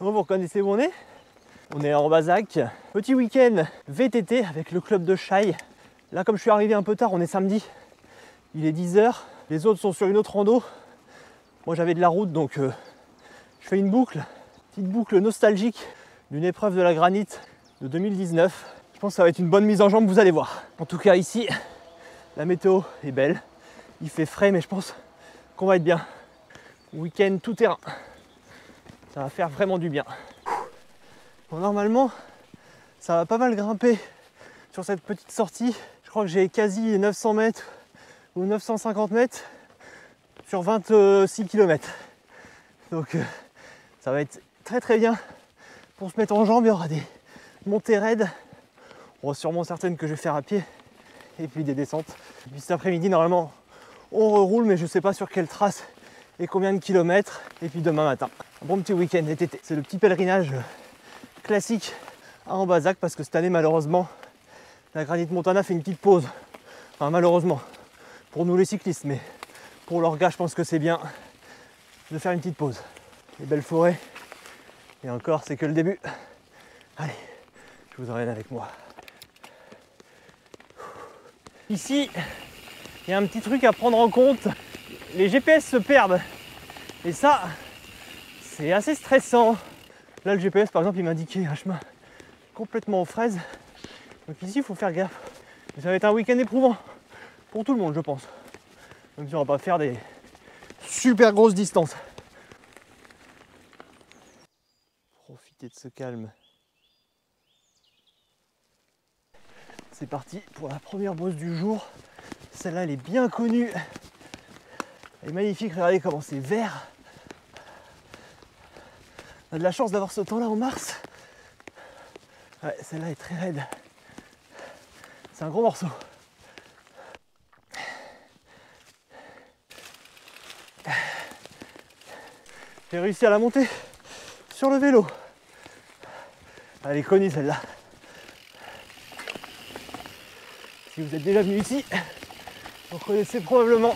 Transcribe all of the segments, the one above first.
Bon, vous reconnaissez où on est? On est en Bazac. Petit week-end VTT avec le club de Chaille. Là, comme je suis arrivé un peu tard, on est samedi. Il est 10 h. Les autres sont sur une autre rando. Moi, j'avais de la route, donc je fais une boucle. Petite boucle nostalgique d'une épreuve de la granite de 2019. Je pense que ça va être une bonne mise en jambe, vous allez voir. En tout cas, ici, la météo est belle. Il fait frais, mais je pense qu'on va être bien. Week-end tout terrain. Ça va faire vraiment du bien. Bon, normalement, ça va pas mal grimper sur cette petite sortie. Je crois que j'ai quasi 900 mètres ou 950 mètres sur 26 km. Donc ça va être très très bien pour se mettre en jambes. Il y aura des montées raides. Bon, sûrement certaines que je vais faire à pied. Et puis des descentes. Et puis cet après-midi, normalement, on reroule, mais je ne sais pas sur quelle trace et combien de kilomètres. Et puis demain matin, un bon petit week-end VTT. C'est le petit pèlerinage classique à Ambazac parce que cette année, malheureusement, la Granite Montana fait une petite pause. Enfin, malheureusement, pour nous les cyclistes, mais pour l'orga, je pense que c'est bien de faire une petite pause. Les belles forêts, et encore, c'est que le début. Allez, je vous emmène avec moi. Ici, il y a un petit truc à prendre en compte. Les GPS se perdent. Et ça, c'est assez stressant. Là, le GPS, par exemple, il m'indiquait un chemin complètement aux fraises. Donc ici, il faut faire gaffe. Mais ça va être un week-end éprouvant pour tout le monde, je pense. Même si on va pas faire des super grosses distances. Profitez de ce calme. C'est parti pour la première bosse du jour. Celle-là, elle est bien connue. Elle est magnifique, regardez comment c'est vert. On a de la chance d'avoir ce temps-là en mars. Ouais, celle-là est très raide. C'est un gros morceau. J'ai réussi à la monter sur le vélo. Elle est connue celle-là. Si vous êtes déjà venu ici, vous connaissez probablement.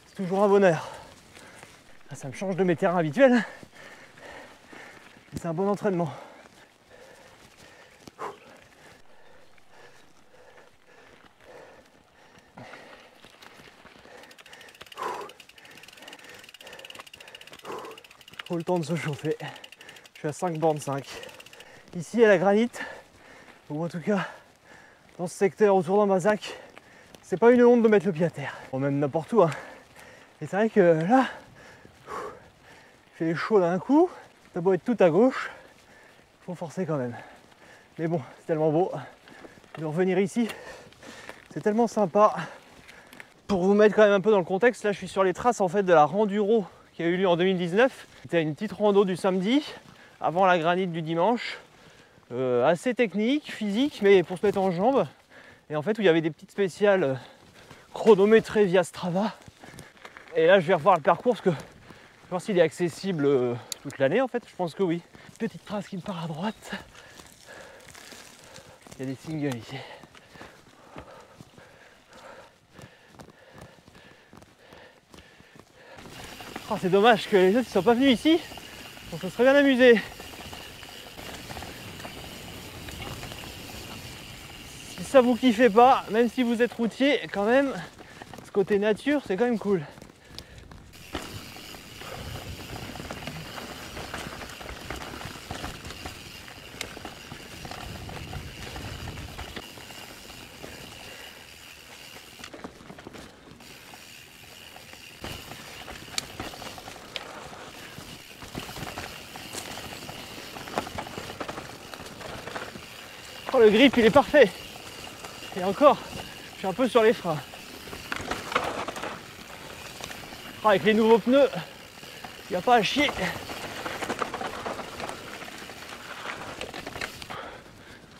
C'est toujours un bonheur. Ça me change de mes terrains habituels. C'est un bon entraînement. Faut le temps de se chauffer. Je suis à 5 bornes 5. Ici à la granite, ou en tout cas dans ce secteur autour d'Ambazac, c'est pas une honte de mettre le pied à terre. Bon, même n'importe où. Hein. Et c'est vrai que là, il fait chaud d'un coup, ça doit être tout à gauche, il faut forcer quand même. Mais bon, c'est tellement beau de revenir ici, c'est tellement sympa. Pour vous mettre quand même un peu dans le contexte, là je suis sur les traces en fait de la Randuro qui a eu lieu en 2019. C'était une petite rando du samedi, avant la granite du dimanche. Assez technique, physique, mais pour se mettre en jambes. Et en fait où il y avait des petites spéciales chronométrées via Strava. Et là je vais revoir le parcours parce que je vais voir s'il est accessible toute l'année en fait, je pense que oui. Petite trace qui me part à droite. Il y a des singles ici. Oh, c'est dommage que les autres ne soient pas venus ici. On se serait bien amusé. Si ça vous kiffez pas, même si vous êtes routier, quand même, ce côté nature, c'est quand même cool. Oh, le grip il est parfait. Et encore, je suis un peu sur les freins. Oh, avec les nouveaux pneus, il n'y a pas à chier.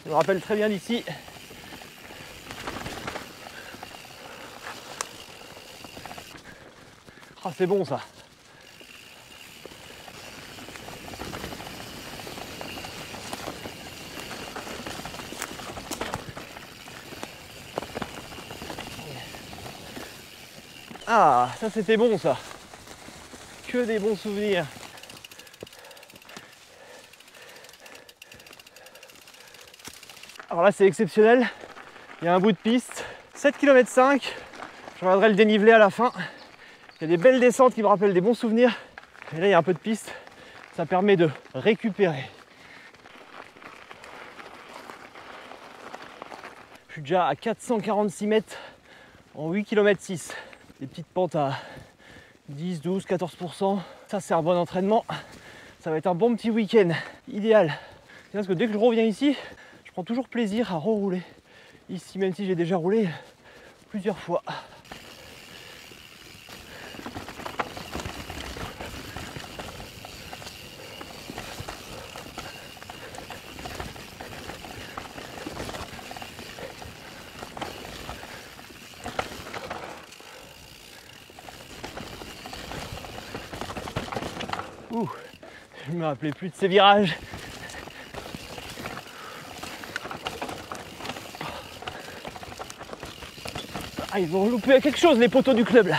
Je me rappelle très bien d'ici. Ah, c'est bon ça. Ah, ça c'était bon ça. Que des bons souvenirs. Alors là c'est exceptionnel, il y a un bout de piste, 7 km 5, je regarderai le dénivelé à la fin. Il y a des belles descentes qui me rappellent des bons souvenirs. Et là il y a un peu de piste, ça permet de récupérer. Je suis déjà à 446 mètres en 8 km 6. Des petites pentes à 10, 12, 14%. Ça c'est un bon entraînement. Ça va être un bon petit week-end idéal. C'est parce que dès que je reviens ici, je prends toujours plaisir à rerouler ici, même si j'ai déjà roulé plusieurs fois. Ouh, je ne me rappelais plus de ces virages. Ah, ils ont loupé quelque chose les poteaux du club là.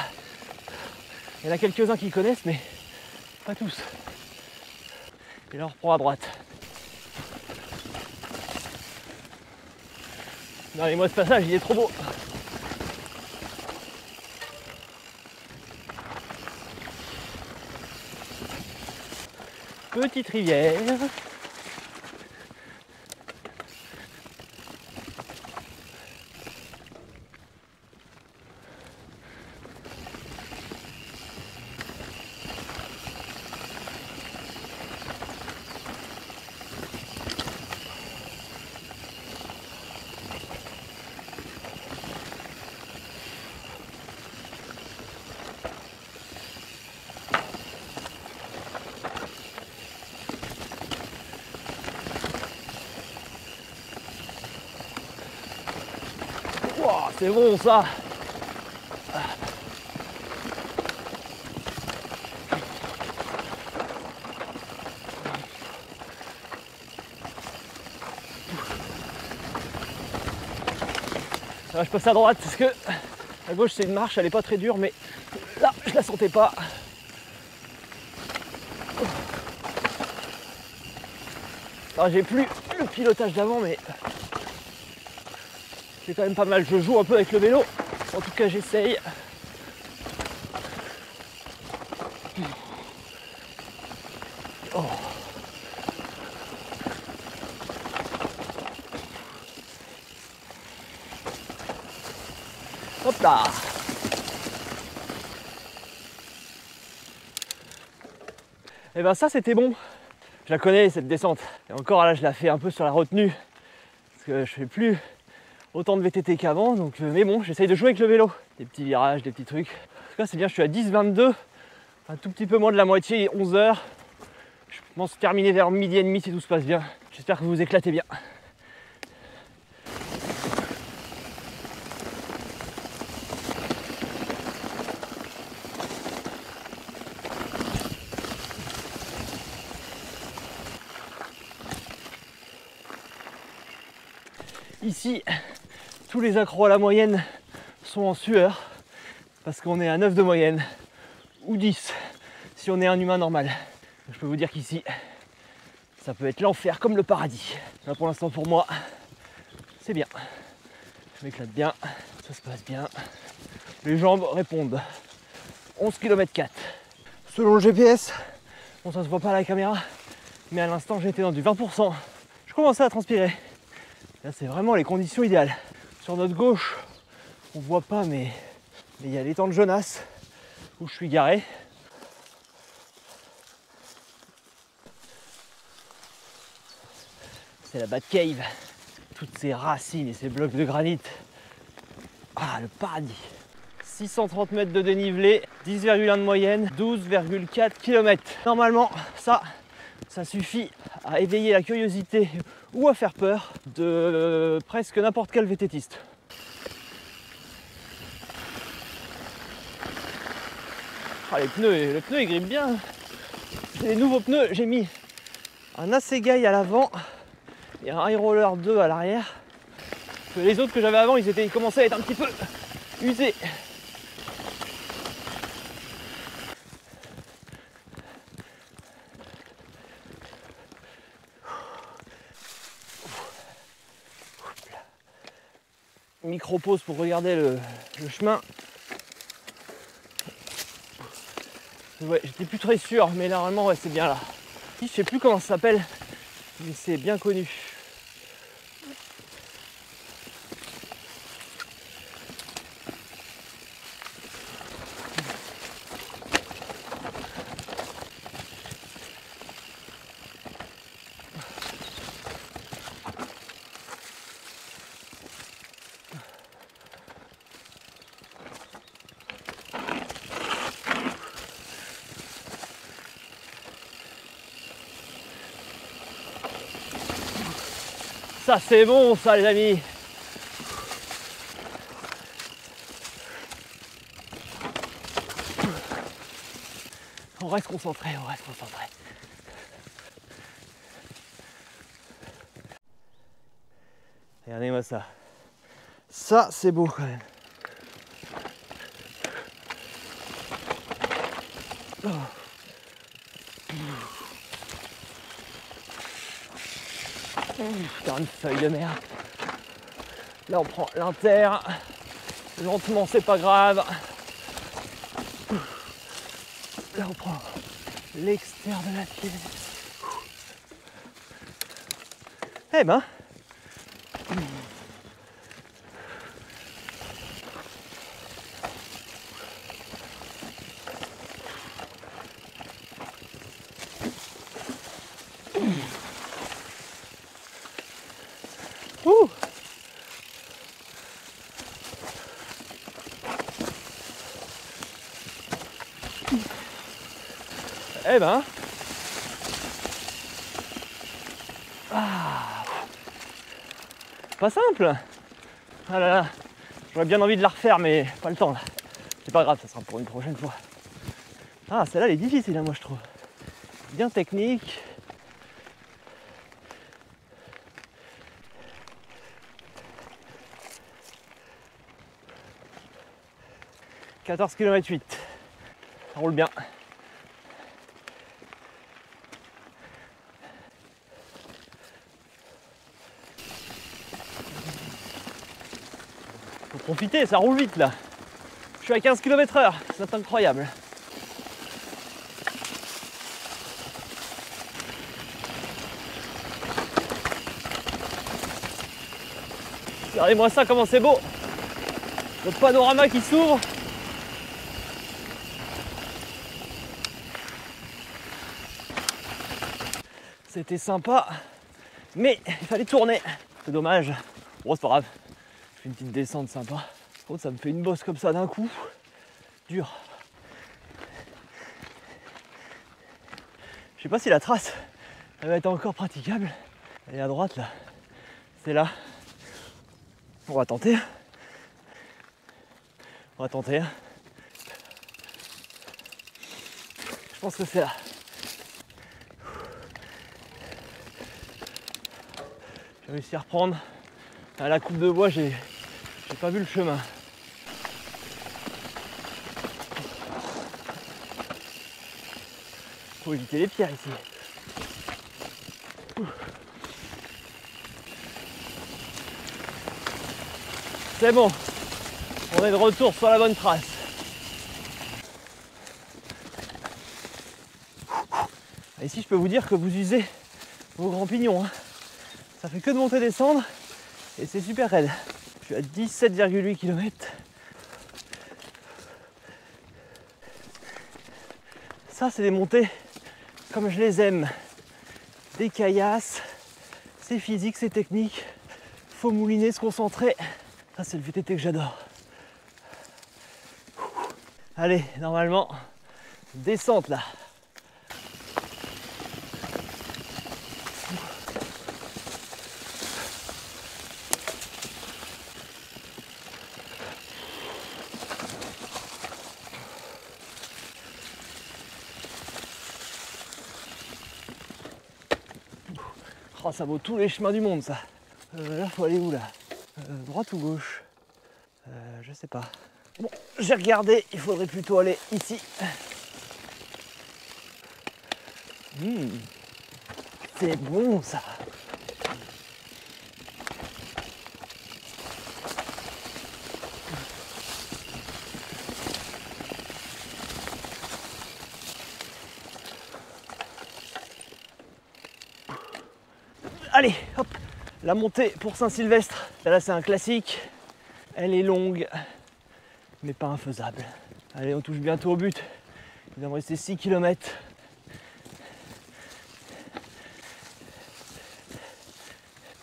Il y en a quelques-uns qui connaissent mais pas tous. Et là on reprend à droite. Non mais moi ce passage il est trop beau. Petite rivière. Wow, c'est bon ça. Je passe à droite parce que à gauche c'est une marche, elle est pas très dure, mais là je la sentais pas. Alors j'ai plus le pilotage d'avant, mais c'est quand même pas mal. Je joue un peu avec le vélo, en tout cas j'essaye. Oh. Hop là. Et ben ça c'était bon. Je la connais cette descente. Et encore là je la fais un peu sur la retenue. Parce que je fais plus autant de VTT qu'avant. Donc mais bon, j'essaye de jouer avec le vélo. Des petits virages, des petits trucs. En tout cas c'est bien, je suis à 10-22. Un tout petit peu moins de la moitié, 11 h. Je pense terminer vers midi et demi si tout se passe bien. J'espère que vous vous éclatez bien. Ici, tous les accros à la moyenne sont en sueur parce qu'on est à 9 de moyenne ou 10 si on est un humain normal. Je peux vous dire qu'ici, ça peut être l'enfer comme le paradis. Là pour l'instant pour moi, c'est bien. Je m'éclate bien, ça se passe bien. Les jambes répondent. 11 km 4. Selon le GPS, bon ça se voit pas à la caméra, mais à l'instant j'étais dans du 20%. Je commençais à transpirer. Là c'est vraiment les conditions idéales. Sur notre gauche, on voit pas mais il y a l'étang de Jonas où je suis garé. C'est la Batcave. Toutes ces racines et ces blocs de granit. Ah, le paradis. 630 mètres de dénivelé, 10,1 de moyenne, 12,4 km. Normalement, ça suffit à éveiller la curiosité ou à faire peur de presque n'importe quel VTTiste. Ah, les pneus ils grippent bien. C'est les nouveaux pneus, j'ai mis un Assegai à l'avant et un High Roller 2 à l'arrière. Les autres que j'avais avant, ils commençaient à être un petit peu usés. micro-pause pour regarder le chemin. Ouais, j'étais plus très sûr, mais normalement ouais, c'est bien là. Je sais plus comment ça s'appelle, mais c'est bien connu. Ça c'est bon ça les amis. On reste concentré, on reste concentré. Regardez-moi ça. Ça c'est beau quand même. Oh. Putain, une feuille de mer. Là on prend l'inter. Lentement, c'est pas grave. Là on prend l'extérieur de la pièce. Eh ben. Ouh. Eh ben. Ah. Pas simple. Ah là là. J'aurais bien envie de la refaire, mais pas le temps là. C'est pas grave, ça sera pour une prochaine fois. Ah, celle-là elle est difficile, hein, moi je trouve. Bien technique. « 14 km 8. Ça roule bien. Faut profiter, ça roule vite là. Je suis à 15 km/h, c'est incroyable. Regardez-moi ça, comment c'est beau. Le panorama qui s'ouvre. C'était sympa, mais il fallait tourner. C'est dommage. Bon, c'est pas grave. Je fais une petite descente sympa. Oh, ça me fait une bosse comme ça d'un coup. Dur. Je sais pas si la trace elle va être encore praticable. Elle est à droite là. C'est là. On va tenter. On va tenter. Je pense que c'est là. J'ai réussi à reprendre. À la coupe de bois, j'ai pas vu le chemin. Faut éviter les pierres ici. C'est bon. On est de retour sur la bonne trace. Et ici, je peux vous dire que vous usez vos grands pignons. Hein. Ça fait que de monter et descendre et c'est super raide. Je suis à 17,8 km. Ça, c'est des montées comme je les aime. Des caillasses, c'est physique, c'est technique. Faut mouliner, se concentrer. Ça, c'est le VTT que j'adore. Allez, normalement, descente là. Oh, ça vaut tous les chemins du monde, ça. Là, faut aller où, là? Droite ou gauche? Je sais pas. Bon, j'ai regardé, il faudrait plutôt aller ici. C'est bon, ça. Allez, hop, la montée pour Saint-Sylvestre. Là, c'est un classique. Elle est longue, mais pas infaisable. Allez, on touche bientôt au but. Il va me rester 6 km.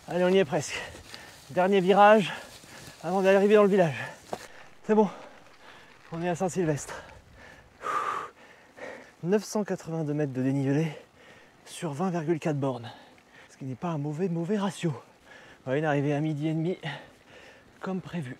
Allez, on y est presque. Dernier virage avant d'arriver dans le village. C'est bon, on est à Saint-Sylvestre. 982 mètres de dénivelé sur 20,4 bornes. Ce qui n'est pas un mauvais ratio. On va une arrivée à 12h30 comme prévu.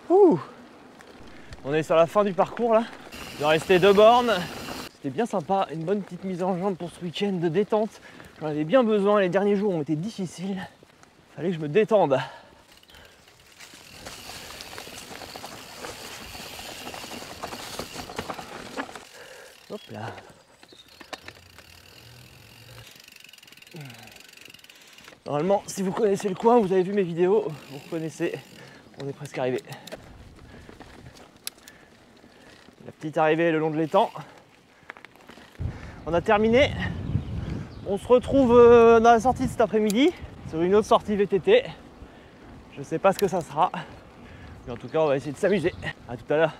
Ouh. On est sur la fin du parcours là. Il doit rester 2 bornes. C'était bien sympa, une bonne petite mise en jambe pour ce week-end de détente. J'en avais bien besoin, les derniers jours ont été difficiles. Fallait que je me détende. Hop là. Normalement, si vous connaissez le coin, vous avez vu mes vidéos, vous reconnaissez, on est presque arrivé. La petite arrivée le long de l'étang. On a terminé. On se retrouve dans la sortie de cet après-midi, sur une autre sortie VTT. Je sais pas ce que ça sera, mais en tout cas, on va essayer de s'amuser. À tout à l'heure.